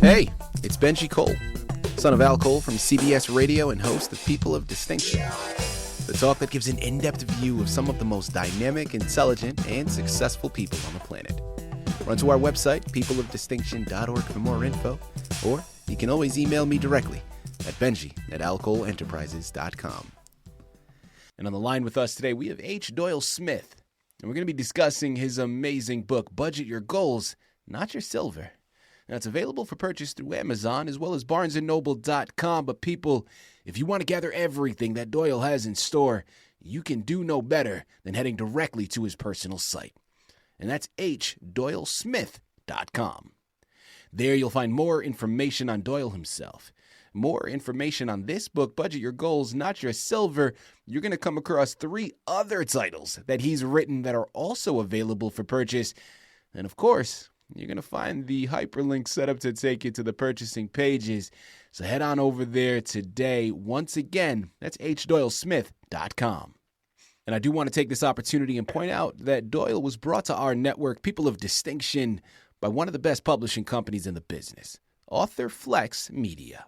Hey, it's Benji Cole, son of Al Cole from CBS Radio and host of People of Distinction, the talk that gives an in-depth view of some of the most dynamic, intelligent, and successful people on the planet. Run to our website, peopleofdistinction.org for more info, or you can always email me directly at benji@alcoleenterprises.com. And on the line with us today, we have Doyle Smith, and we're going to be discussing his amazing book, Budget Your Goals, Not Your Silver. Now, it's available for purchase through Amazon as well as barnesandnoble.com. But people, if you want to gather everything that Doyle has in store, you can do no better than heading directly to his personal site. And that's doylesmith.com. There you'll find more information on Doyle himself, more information on this book, Budget Your Goals, Not Your Silver. You're going to come across 3 other titles that he's written that are also available for purchase. And of course, you're going to find the hyperlink set up to take you to the purchasing pages. So head on over there today. Once again, that's doylesmith.com. And I do want to take this opportunity and point out that Doyle was brought to our network, People of Distinction, by one of the best publishing companies in the business, AuthorFlex Media.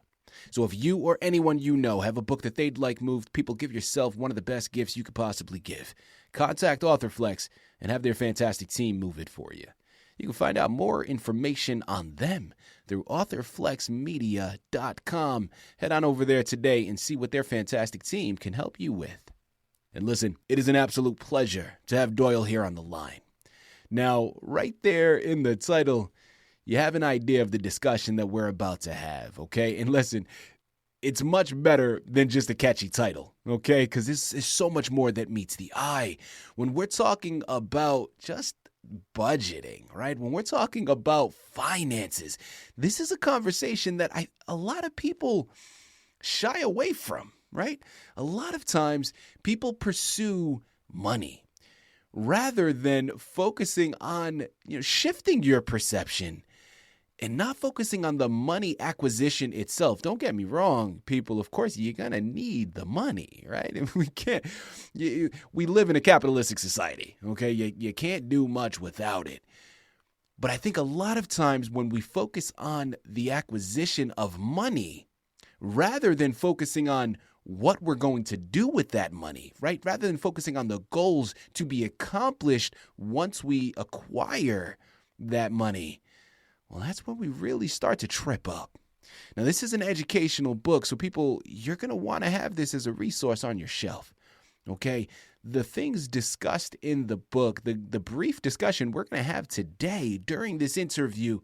So if you or anyone you know have a book that they'd like moved, people, give yourself one of the best gifts you could possibly give. Contact AuthorFlex and have their fantastic team move it for you. You can find out more information on them through AuthorFlexMedia.com. Head on over there today and see what their fantastic team can help you with. And listen, it is an absolute pleasure to have Doyle here on the line. Now, right there in the title, you have an idea of the discussion that we're about to have, okay? And listen, it's much better than just a catchy title, okay? Because this is so much more that meets the eye. When we're talking about just budgeting, right? When we're talking about finances, this is a conversation that a lot of people shy away from, right? A lot of times people pursue money rather than focusing on, shifting your perception and not focusing on the money acquisition itself. Don't get me wrong, people. Of course, you're going to need the money, right? And we live in a capitalistic society, okay? You can't do much without it. But I think a lot of times when we focus on the acquisition of money, rather than focusing on what we're going to do with that money, right? Rather than focusing on the goals to be accomplished once we acquire that money, well, that's when we really start to trip up. Now, this is an educational book, so people, you're going to want to have this as a resource on your shelf, okay? The things discussed in the book, the brief discussion we're going to have today during this interview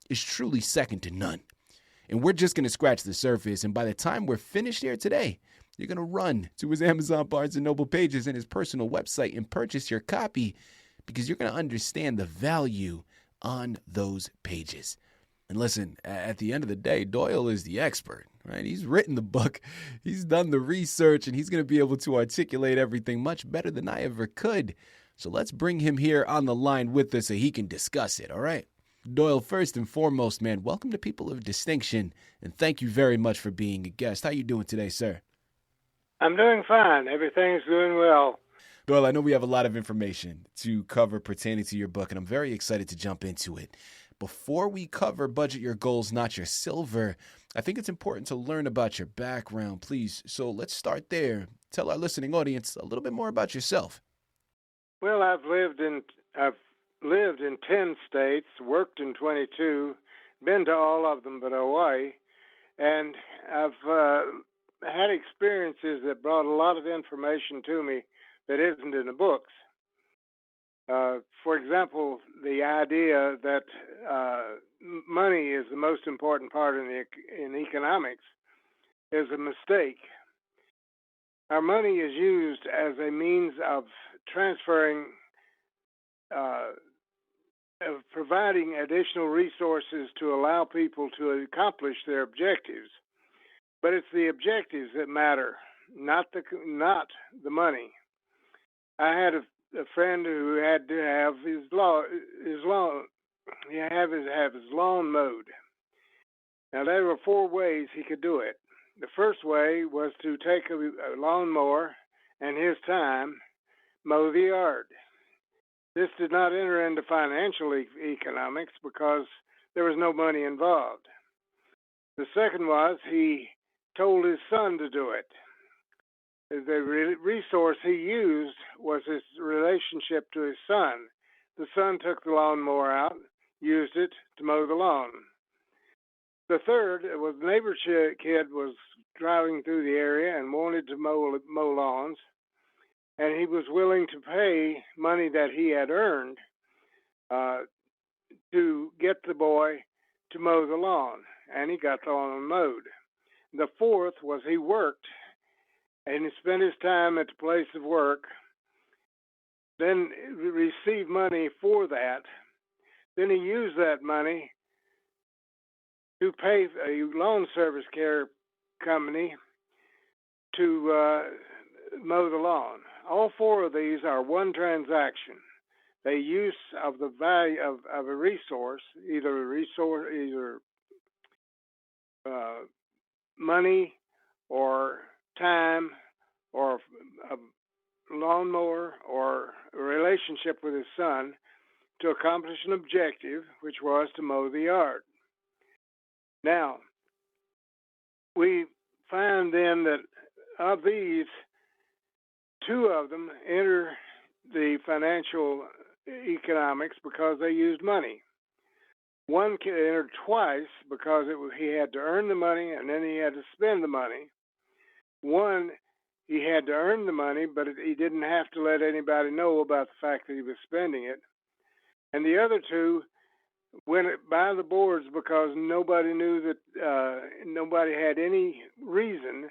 is truly second to none. And we're just going to scratch the surface, and by the time we're finished here today, you're going to run to his Amazon, Barnes & Noble pages and his personal website and purchase your copy because you're going to understand the value on those pages. And listen, at the end of the day, Doyle is the expert, right? He's written the book, he's done the research, and he's going to be able to articulate everything much better than I ever could. So let's bring him here on the line with us so he can discuss it, all right? Doyle, first and foremost, man, welcome to People of Distinction, and thank you very much for being a guest. How you doing today, sir? I'm doing fine. Everything's doing well. Doyle, I know we have a lot of information to cover pertaining to your book, and I'm very excited to jump into it. Before we cover Budget Your Goals, Not Your Silver, I think it's important to learn about your background, please. So let's start there. Tell our listening audience a little bit more about yourself. Well, I've lived in 10 states, worked in 22, been to all of them but Hawaii, and I've had experiences that brought a lot of information to me that isn't in the books. For example, the idea that money is the most important part in economics is a mistake. Our money is used as a means of transferring, of providing additional resources to allow people to accomplish their objectives. But it's the objectives that matter, not the money. I had a friend who had to have his lawn mowed. Now there were 4 ways he could do it. The first way was to take a lawnmower and his time mow the yard. This did not enter into financial economics because there was no money involved. The second was he told his son to do it. The resource he used was his relationship to his son. The son took the lawnmower out, used it to mow the lawn. The third was the neighbor kid was driving through the area and wanted to mow lawns, and he was willing to pay money that he had earned uh, to get the boy to mow the lawn, and he got the lawn mowed. The fourth was he worked, and he spent his time at the place of work, then received money for that. Then he used that money to pay a lawn service care company to mow the lawn. All four of these are one transaction. The use of the value of a resource, either money or time or a lawnmower or a relationship with his son to accomplish an objective, which was to mow the yard. Now, we find then that of these, two of them enter the financial economics because they used money. One entered twice because he had to earn the money and then he had to spend the money. One, he had to earn the money, but he didn't have to let anybody know about the fact that he was spending it. And the other two went by the boards because nobody knew that nobody had any reason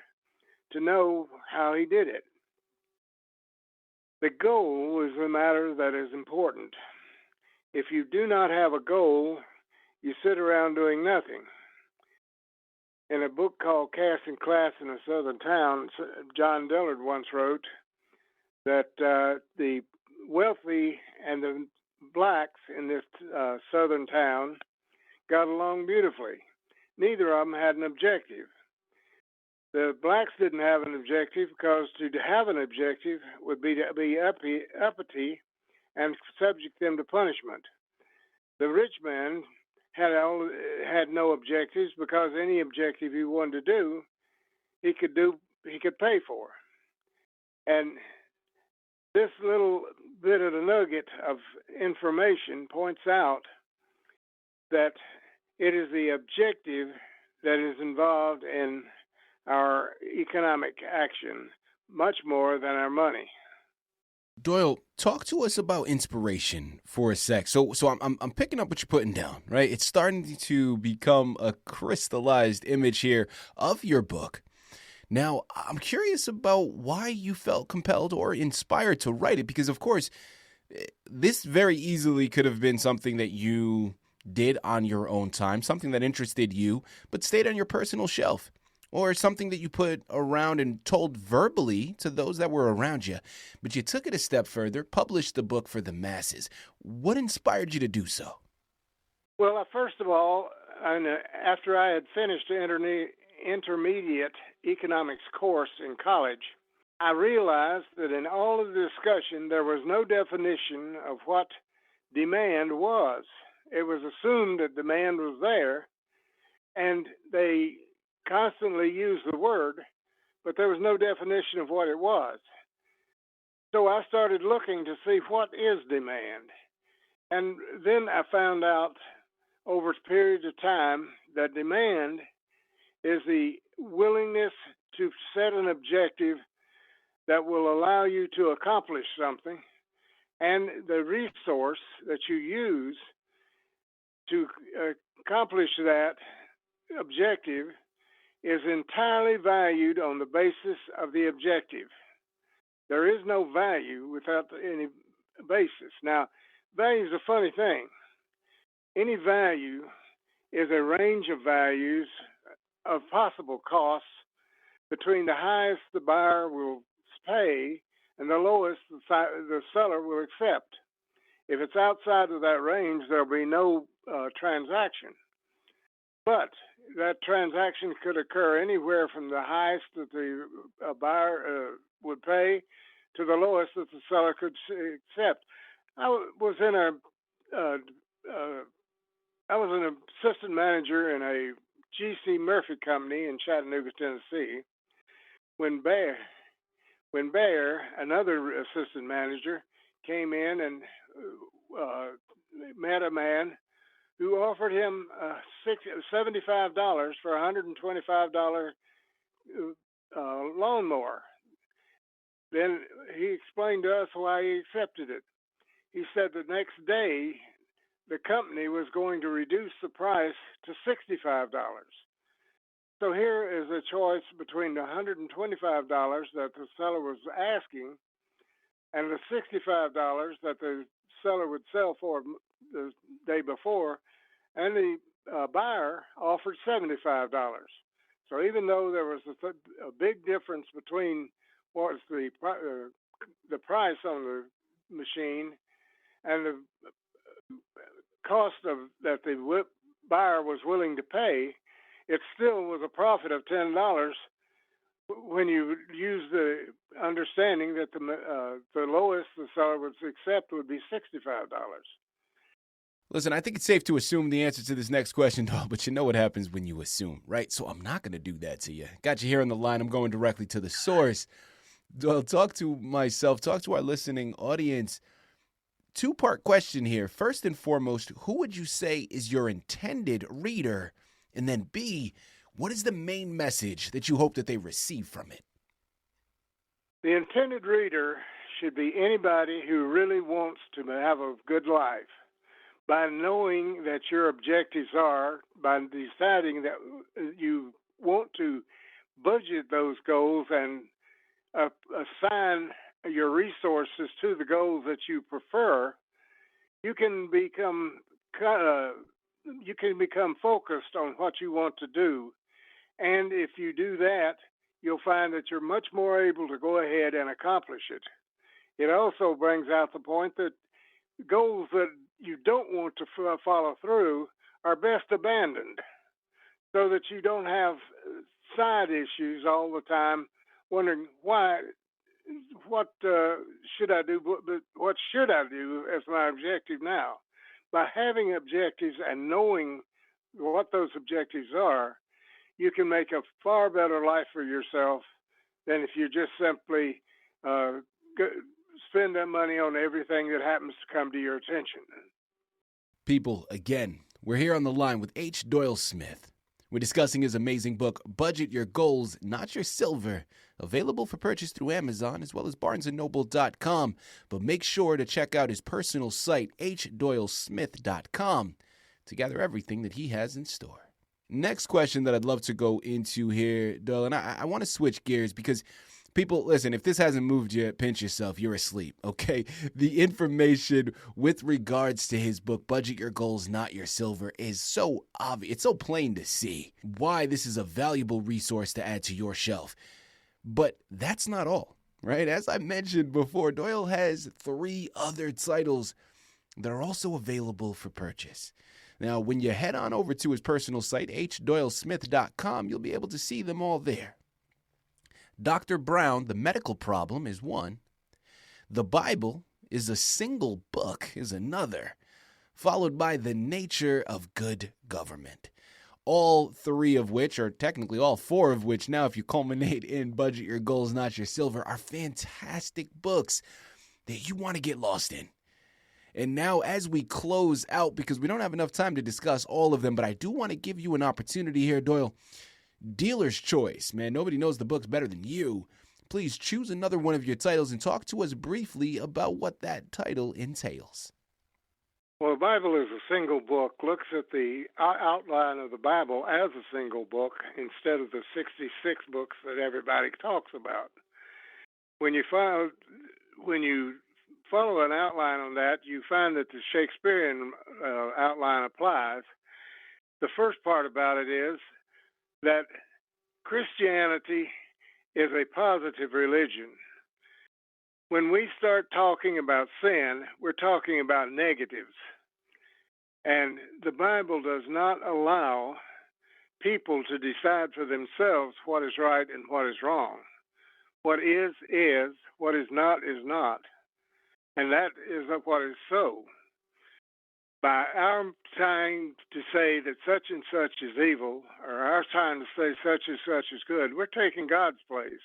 to know how he did it. The goal is the matter that is important. If you do not have a goal, you sit around doing nothing. In a book called Casting Class in a Southern Town, John Dillard once wrote that the wealthy and the blacks in this southern town got along beautifully. Neither of them had an objective. The blacks didn't have an objective because to have an objective would be to be uppity and subject them to punishment. The rich man had no objectives because any objective he wanted to do, he could pay for. And this little bit of the nugget of information points out that it is the objective that is involved in our economic action much more than our money. Doyle, talk to us about inspiration for a sec. So I'm picking up what you're putting down, right? It's starting to become a crystallized image here of your book. Now, I'm curious about why you felt compelled or inspired to write it, because, of course, this very easily could have been something that you did on your own time, something that interested you, but stayed on your personal shelf, or something that you put around and told verbally to those that were around you. But you took it a step further, published the book for the masses. What inspired you to do so? Well, first of all, after I had finished the intermediate economics course in college, I realized that in all of the discussion, there was no definition of what demand was. It was assumed that demand was there, and they constantly used the word, but there was no definition of what it was. So I started looking to see what is demand. And then I found out over periods of time that demand is the willingness to set an objective that will allow you to accomplish something, and the resource that you use to accomplish that objective is entirely valued on the basis of the objective. There is no value without any basis. Now, value is a funny thing. Any value is a range of values of possible costs between the highest the buyer will pay and the lowest the seller will accept. If it's outside of that range, there'll be no transaction. But that transaction could occur anywhere from the highest that the buyer would pay to the lowest that the seller could accept. I was an assistant manager in a G.C. Murphy Company in Chattanooga, Tennessee, when Bayer, another assistant manager, came in and uh, met a man who offered him $75 for a $125 lawnmower. Then he explained to us why he accepted it. He said the next day the company was going to reduce the price to $65. So here is a choice between the $125 that the seller was asking and the $65 that the seller would sell for the day before, and the buyer offered $75. So even though there was a big difference between what was the price on the machine and the cost of that the buyer was willing to pay, it still was a profit of $10 when you use the understanding that the lowest the seller would accept would be $65. Listen, I think it's safe to assume the answer to this next question, Doyle, but you know what happens when you assume, right? So I'm not going to do that to you. Got you here on the line. I'm going directly to the source. Doyle, talk to our listening audience. Two-part question here. First and foremost, who would you say is your intended reader? And then B, what is the main message that you hope that they receive from it? The intended reader should be anybody who really wants to have a good life. By knowing that your objectives are, by deciding that you want to budget those goals and assign your resources to the goals that you prefer, you can become focused on what you want to do. And if you do that, you'll find that you're much more able to go ahead and accomplish it. It also brings out the point that goals that you don't want to follow through are best abandoned, so that you don't have side issues all the time wondering what should I do, but what should I do as my objective now. By having objectives and knowing what those objectives are, you can make a far better life for yourself than if you just simply spend that money on everything that happens to come to your attention. People, again, we're here on the line with H. Doyle Smith. We're discussing his amazing book, Budget Your Goals, Not Your Silver, available for purchase through Amazon as well as barnesandnoble.com. But make sure to check out his personal site, hdoylesmith.com, to gather everything that he has in store. Next question that I'd love to go into here, Doyle, and I want to switch gears because people, listen, if this hasn't moved you, pinch yourself. You're asleep, okay? The information with regards to his book, Budget Your Goals, Not Your Silver, is so obvious. It's so plain to see why this is a valuable resource to add to your shelf. But that's not all, right? As I mentioned before, Doyle has 3 other titles that are also available for purchase. Now, when you head on over to his personal site, hdoylesmith.com, you'll be able to see them all there. Dr. Brown, The Medical Problem, is one. The Bible is a single book, is another, followed by The Nature of Good Government. All 3 of which, or technically all 4 of which now, if you culminate in Budget Your Goals, Not Your Silver, are fantastic books that you want to get lost in. And now as we close out, because we don't have enough time to discuss all of them, but I do want to give you an opportunity here, Doyle. Dealer's choice, man. Nobody knows the books better than you. Please choose another one of your titles and talk to us briefly about what that title entails. Well, the Bible is a single book, looks at the outline of the Bible as a single book instead of the 66 books that everybody talks about. When you follow an outline on that, you find that the Shakespearean outline applies. The first part about it is that Christianity is a positive religion. When we start talking about sin, we're talking about negatives. And the Bible does not allow people to decide for themselves what is right and what is wrong. What is, what is not, and that is what is so. by our trying to say that such and such is evil, or our trying to say such and such is good, we're taking God's place.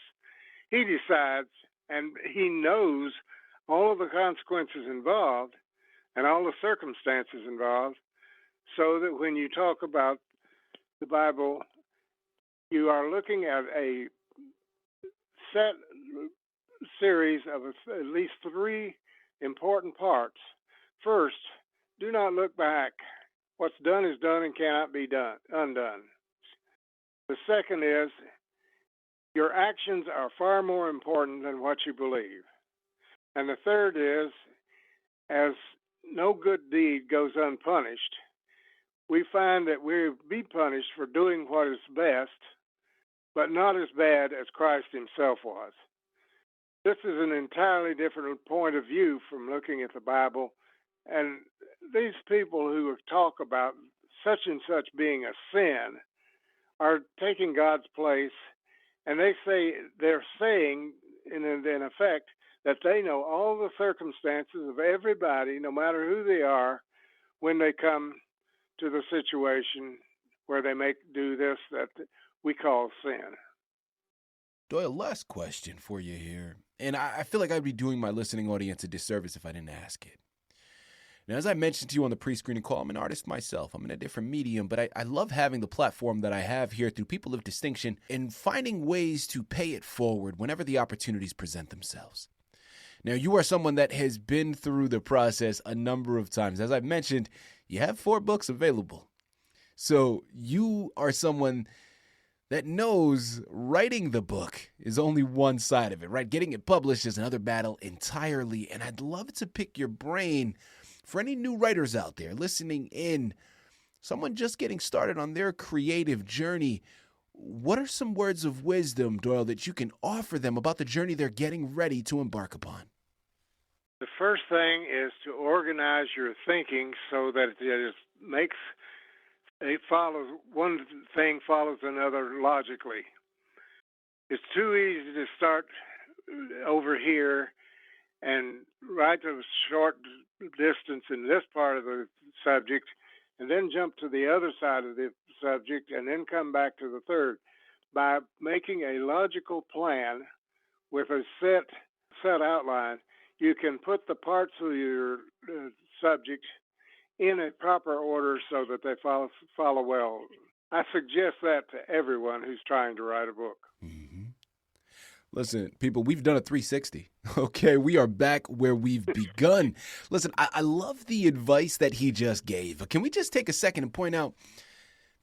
He decides, and he knows all of the consequences involved and all the circumstances involved, so that when you talk about the Bible, you are looking at a set series of at least three important parts. First, do not look back. What's done is done and cannot be undone. The second is, your actions are far more important than what you believe. And the third is, as no good deed goes unpunished, we find that we'll be punished for doing what is best, but not as bad as Christ himself was. This is an entirely different point of view from looking at the Bible. And these people who talk about such and such being a sin are taking God's place, and they're saying, in effect, that they know all the circumstances of everybody, no matter who they are, when they come to the situation where they do this that we call sin. Doyle, last question for you here. And I feel like I'd be doing my listening audience a disservice if I didn't ask it. Now, as I mentioned to you on the pre-screening call, I'm an artist myself. I'm in a different medium, but I love having the platform that I have here through People of Distinction and finding ways to pay it forward whenever the opportunities present themselves. Now, you are someone that has been through the process a number of times. As I've mentioned, you have 4 books available. So you are someone that knows writing the book is only one side of it, right? Getting it published is another battle entirely. And I'd love to pick your brain for any new writers out there listening in, someone just getting started on their creative journey. What are some words of wisdom, Doyle, that you can offer them about the journey they're getting ready to embark upon? The first thing is to organize your thinking so that one thing follows another logically. It's too easy to start over here and write a short distance in this part of the subject and then jump to the other side of the subject and then come back to the third. By making a logical plan with a set outline, you can put the parts of your subject in a proper order so that they follow well. I suggest that to everyone who's trying to write a book. Mm-hmm. Listen, people, we've done a 360, okay? We are back where we've begun. Listen, I love the advice that he just gave. Can we just take a second and point out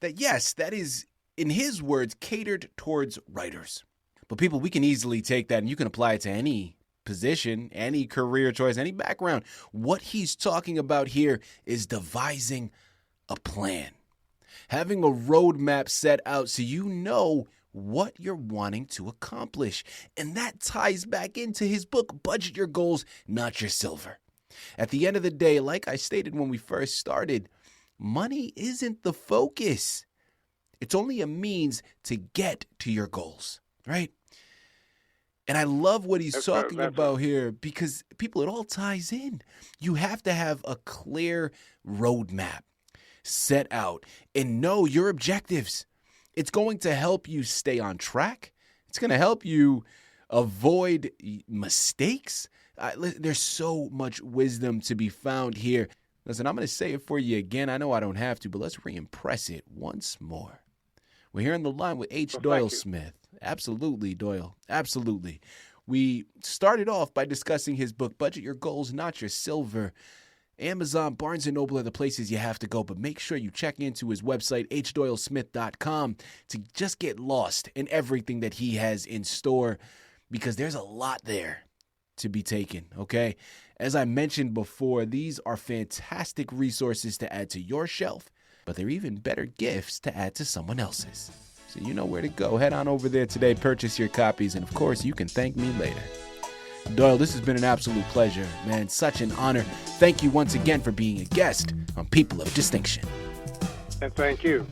that, yes, that is, in his words, catered towards writers. But people, we can easily take that and you can apply it to any position, any career choice, any background. What he's talking about here is devising a plan, having a roadmap set out so you know what you're wanting to accomplish. And that ties back into his book, Budget Your Goals, Not Your Silver. At the end of the day, like I stated when we first started, money isn't the focus. It's only a means to get to your goals, right? And I love what he's talking about here because, people, it all ties in. You have to have a clear roadmap set out and know your objectives. It's going to help you stay on track. It's going to help you avoid mistakes. There's so much wisdom to be found here. Listen, I'm going to say it for you again. I know I don't have to, but let's re-impress it once more. We're here on the line with Doyle Smith. Absolutely, Doyle. Absolutely. We started off by discussing his book, Budget Your Goals, Not Your Silver. Amazon, Barnes & Noble are the places you have to go, but make sure you check into his website, hdoylesmith.com, to just get lost in everything that he has in store, because there's a lot there to be taken, okay? As I mentioned before, these are fantastic resources to add to your shelf, but they're even better gifts to add to someone else's. So you know where to go. Head on over there today, purchase your copies, and of course, you can thank me later. Doyle, this has been an absolute pleasure, man. Such an honor. Thank you once again for being a guest on People of Distinction. And thank you.